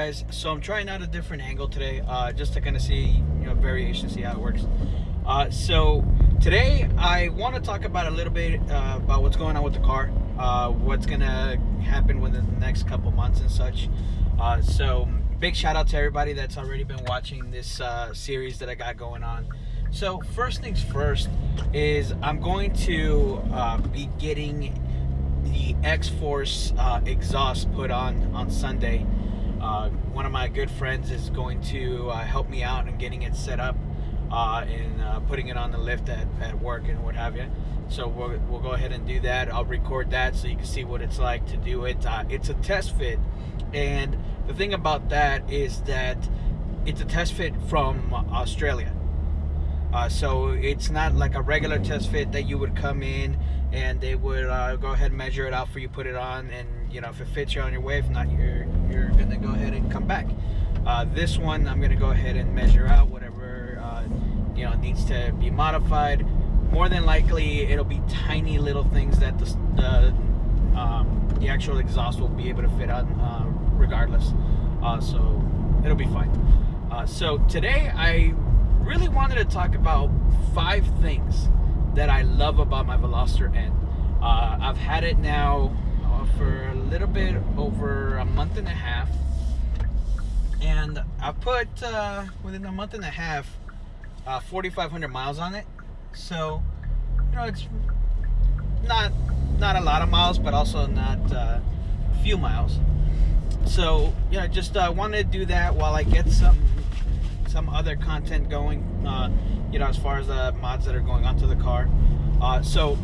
guys? So I'm trying out a different angle today, just to kind of see, variation, see how it works. So today I want to talk about a little bit about what's going on with the car, what's gonna happen within the next couple months and such. So big shout out to everybody that's already been watching this series that I got going on. So first things first is I'm going to be getting the X-Force exhaust put on Sunday. One of my good friends is going to help me out in getting it set up and putting it on the lift at work and what have you. So we'll go ahead and do that. I'll record that so you can see what it's like to do it. It's a test fit, and the thing about that is that it's a test fit from Australia. So it's not like a regular test fit that you would come in and they would go ahead and measure it out for you, put it on, and if it fits, you're on your way. If not, you're gonna go ahead and come back. This one, I'm gonna go ahead and measure out whatever needs to be modified. More than likely, it'll be tiny little things that the actual exhaust will be able to fit on regardless. So it'll be fine. So today I really wanted to talk about 5 things that I love about my Veloster N. I've had it now for a little bit over a month and a half, and I put within a month and a half 4,500 miles on it. So it's not a lot of miles, but also not a few miles. So just wanted to do that while I get some other content going, as far as the mods that are going onto the car. So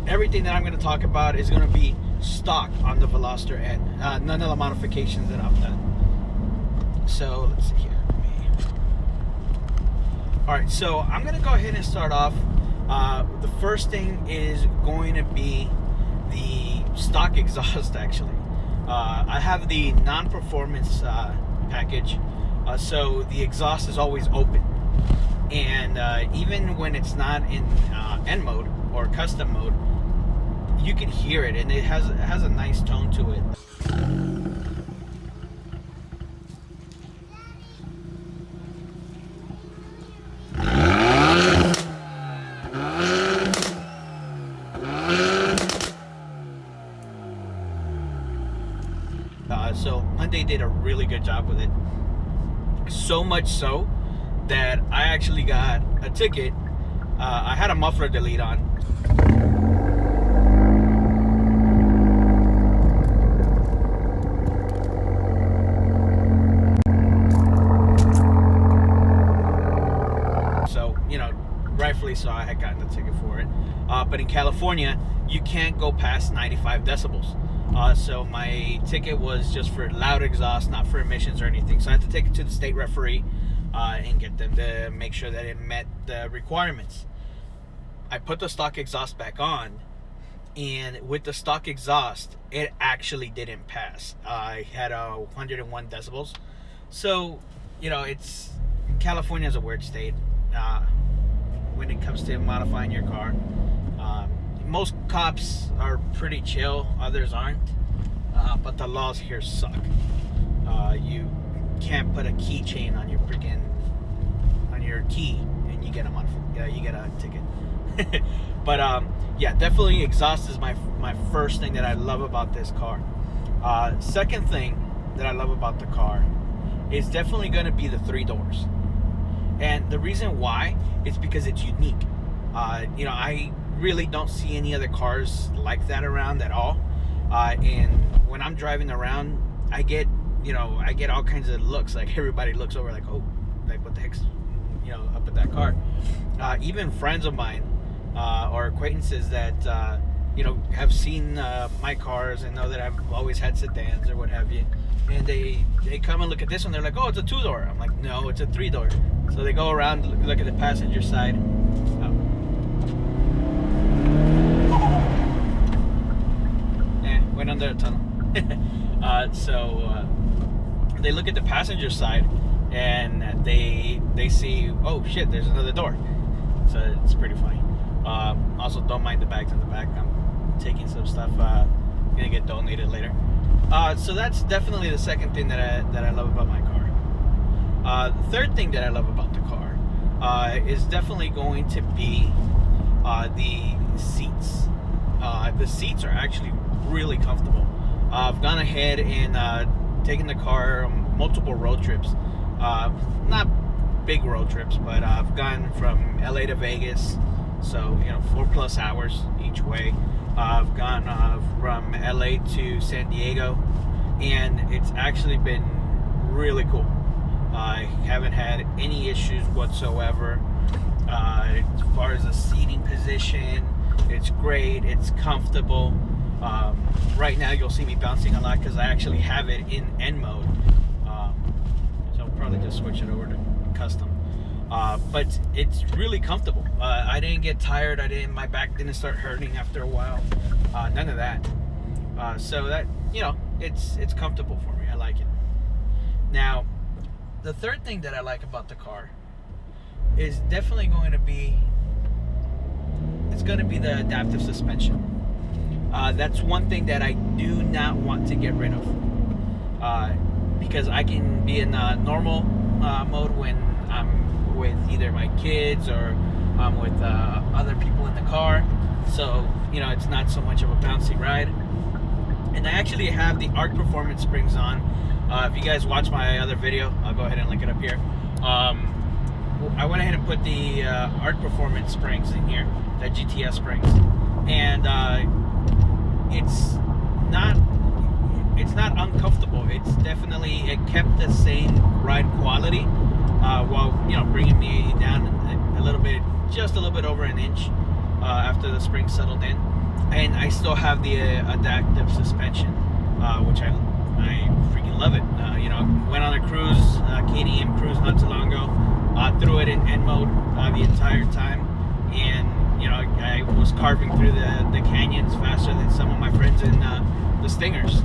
everything that I'm going to talk about is going to be stock on the Veloster N. None of the modifications that I've done. So let's see here. Alright, so I'm going to go ahead and start off. The first thing is going to be the stock exhaust, actually. I have the non-performance package. So the exhaust is always open, and even when it's not in N mode or custom mode, you can hear it, and it has a nice tone to it. So Hyundai did a really good job with it. So much so that I actually got a ticket. I had a muffler delete on. So, rightfully so, I had gotten a ticket for it. But in California, you can't go past 95 decibels. So my ticket was just for loud exhaust, not for emissions or anything. So I had to take it to the state referee and get them to make sure that it met the requirements. I put the stock exhaust back on, and with the stock exhaust, it actually didn't pass. I had 101 decibels. So, California is a weird state when it comes to modifying your car. Most cops are pretty chill, others aren't, but the laws here suck. You can't put a keychain on your key and you get a ticket. But yeah, definitely exhaust is my first thing that I love about this car. Second thing that I love about the car is definitely going to be the 3 doors, and the reason why is because it's unique. I really don't see any other cars like that around at all, and when I'm driving around, I get all kinds of looks. Like, everybody looks over like, oh, like, what the heck's up at that car. Even friends of mine or acquaintances that have seen my cars and know that I've always had sedans or what have you, and they come and look at this one. They're like, oh, it's a 2-door. I'm like, no, it's a 3-door. So they go around, look at the passenger side. Went under a tunnel. So they look at the passenger side and they see, oh shit, there's another door. So it's pretty funny. Also, don't mind the bags in the back. I'm taking some stuff gonna get donated later. So that's definitely the second thing that I love about my car. The third thing that I love about the car is definitely going to be the seats. The seats are actually really comfortable. I've gone ahead and taken the car on multiple road trips. Not big road trips, but I've gone from LA to Vegas, so 4+ hours each way. I've gone from LA to San Diego, and it's actually been really cool. I haven't had any issues whatsoever. As far as the seating position, it's great, it's comfortable. Right now you'll see me bouncing a lot because I actually have it in N mode. So I'll probably just switch it over to custom. But it's really comfortable. I didn't get tired. My back didn't start hurting after a while. None of that. So that, it's comfortable for me. I like it. Now, the third thing that I like about the car is definitely going to be the adaptive suspension. That's one thing that I do not want to get rid of. Because I can be in normal mode when I'm with either my kids or I'm with other people in the car, so it's not so much of a bouncy ride. And I actually have the Arc Performance springs on. If you guys watch my other video, I'll go ahead and link it up here. I went ahead and put the Arc Performance springs in here, the GTS springs, and it's not uncomfortable. It's definitely, it kept the same ride quality while bringing me down a little bit, just a little bit over an inch after the spring settled in. And I still have the adaptive suspension, which I freaking love it. Went on a cruise, KTM cruise not too long ago, threw it in N mode the entire time, and I was carving through the canyons faster than some of my friends in the Stingers.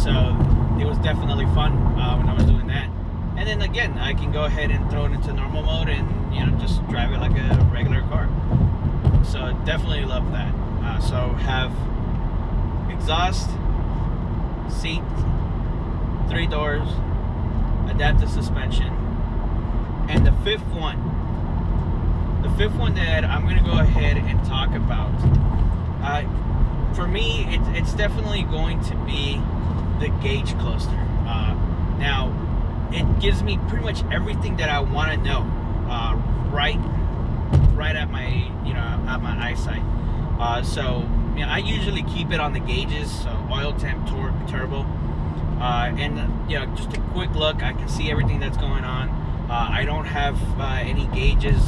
So it was definitely fun when I was doing that. And then again, I can go ahead and throw it into normal mode and just drive it like a regular car. So definitely love that. So have exhaust, seat, 3 doors, adaptive suspension, and the fifth one that I'm going to go ahead and talk about, for me it's definitely going to be the gauge cluster. Now it gives me pretty much everything that I want to know right at my at my eyesight. So I usually keep it on the gauges, so oil, temp, torque, turbo, and just a quick look. I can see everything that's going on. I don't have any gauges,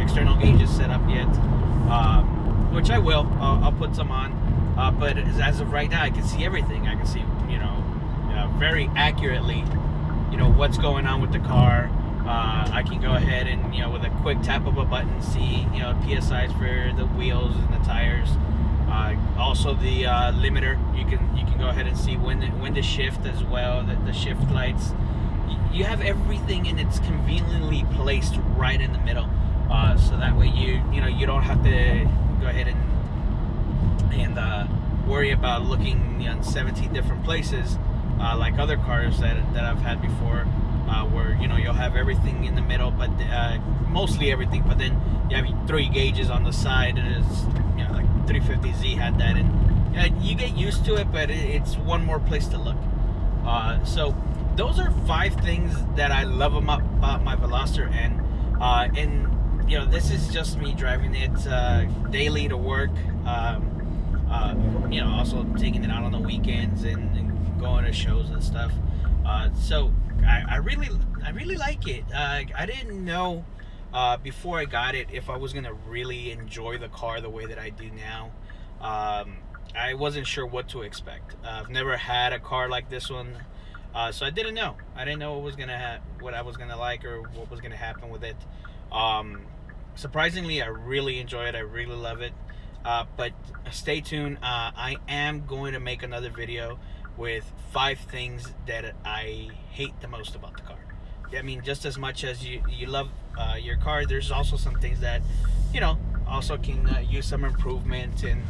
external gauges set up yet, which I will. I'll put some on, but as of right now, I can see everything. I can see very accurately what's going on with the car. I can go ahead and with a quick tap of a button see PSIs for the wheels and the tires. Also the limiter, you can go ahead and see when to shift as well, the shift lights. You have everything, and it's conveniently placed right in the middle, so that way you don't have to go ahead and worry about looking in 17 different places like other cars that I've had before, where you'll have everything in the middle, but mostly everything, but then you have 3 gauges on the side, and it's like 350Z had that, and you get used to it, but it's one more place to look. So those are 5 things that I love about my Veloster N, and this is just me driving it daily to work, also taking it out on the weekends and going to shows and stuff. So I really like it. I didn't know before I got it if I was gonna really enjoy the car the way that I do now. I wasn't sure what to expect. I've never had a car like this one, so I didn't know. I didn't know what I was gonna like or what was gonna happen with it. Surprisingly, I really enjoy it. I really love it. But stay tuned. I am going to make another video with 5 things that I hate the most about the car. I mean, just as much as you love your car, there's also some things that also can use some improvement and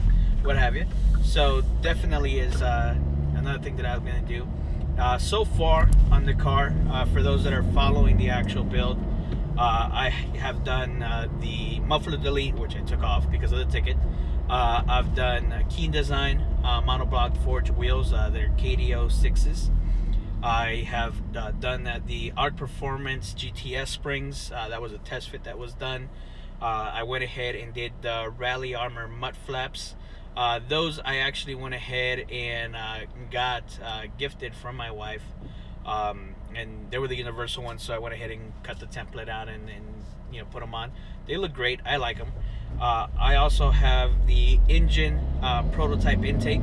what have you. So definitely is another thing that I'm going to do. So far on the car, for those that are following the actual build, I have done the muffler delete, which I took off because of the ticket. I've done key design, monoblock forged wheels. They're KDO 6s. I have done the Art Performance GTS springs. That was a test fit that was done. I went ahead and did the Rally Armor mud flaps. Those I actually went ahead and got gifted from my wife. And they were the universal ones, so I went ahead and cut the template out and put them on. They look great. I like them. I also have the engine prototype intake,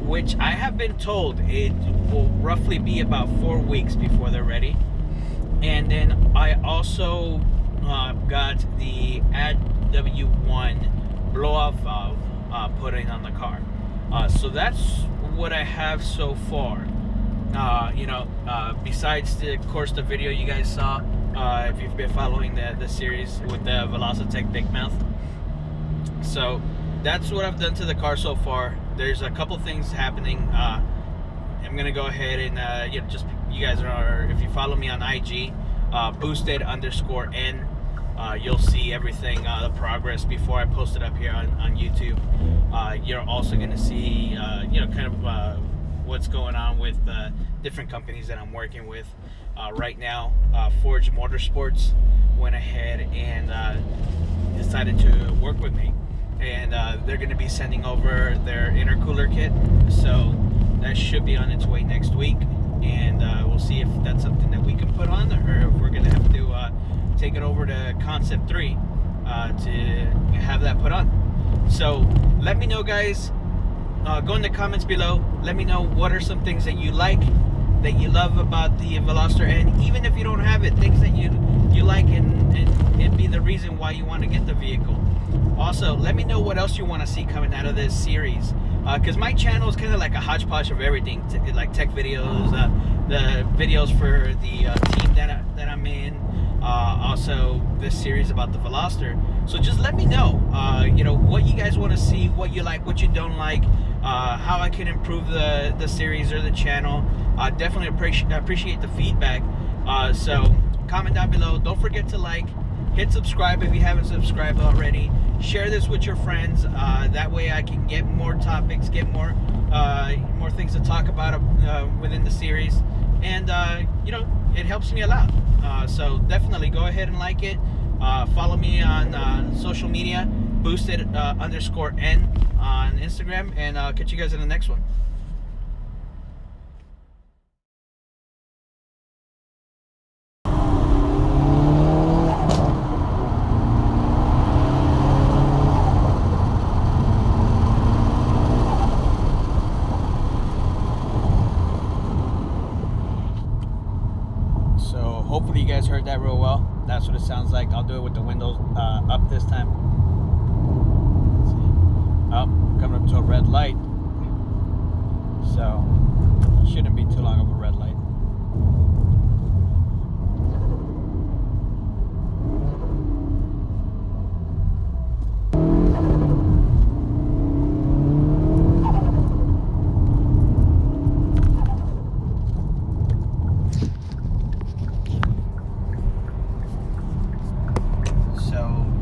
which I have been told it will roughly be about 4 weeks before they're ready. And then I also got the Add W1 blow-off valve putting on the car. So that's what I have so far. Besides of course the video you guys saw, if you've been following the series with the Velocitech Big Mouth. So that's what I've done to the car so far. There's a couple things happening. I'm gonna go ahead and you guys are, if you follow me on IG, Boosted_N, you'll see everything, the progress before I post it up here on YouTube. You're also gonna see kind of what's going on with different companies that I'm working with right now. Forge Motorsports went ahead and decided to work with me, and they're going to be sending over their intercooler kit, so that should be on its way next week, and we'll see if that's something that we can put on, or if we're going to have to take it over to Concept 3 to have that put on. So let me know, guys. Go in the comments below. Let me know what are some things that you like, that you love about the Veloster N, even if you don't have it, things that you like and it'd be the reason why you want to get the vehicle. Also, let me know what else you want to see coming out of this series, because my channel is kind of like a hodgepodge of everything, like tech videos, the videos for the team that I'm in, also this series about the Veloster. So just let me know, what you guys want to see, what you like, what you don't like, how I can improve the series or the channel. Definitely appreciate the feedback. So comment down below. Don't forget to like, hit subscribe if you haven't subscribed already. Share this with your friends. That way I can get more topics, get more things to talk about within the series, and it helps me a lot. So definitely go ahead and like it. Follow me on social media, Boosted_N on Instagram, and I'll catch you guys in the next one. So hopefully you guys heard that real well. That's what it sounds like. I'll do it with the windows up this time. Let's see. Oh, coming up to a red light. So shouldn't be too long of a red light.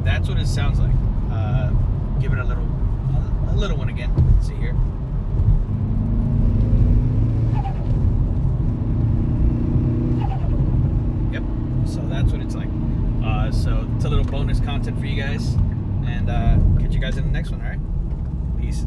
That's what it sounds like. Give it a little one again. Let's see here. Yep. So that's what it's like. So it's a little bonus content for you guys, and catch you guys in the next one. All right. Peace.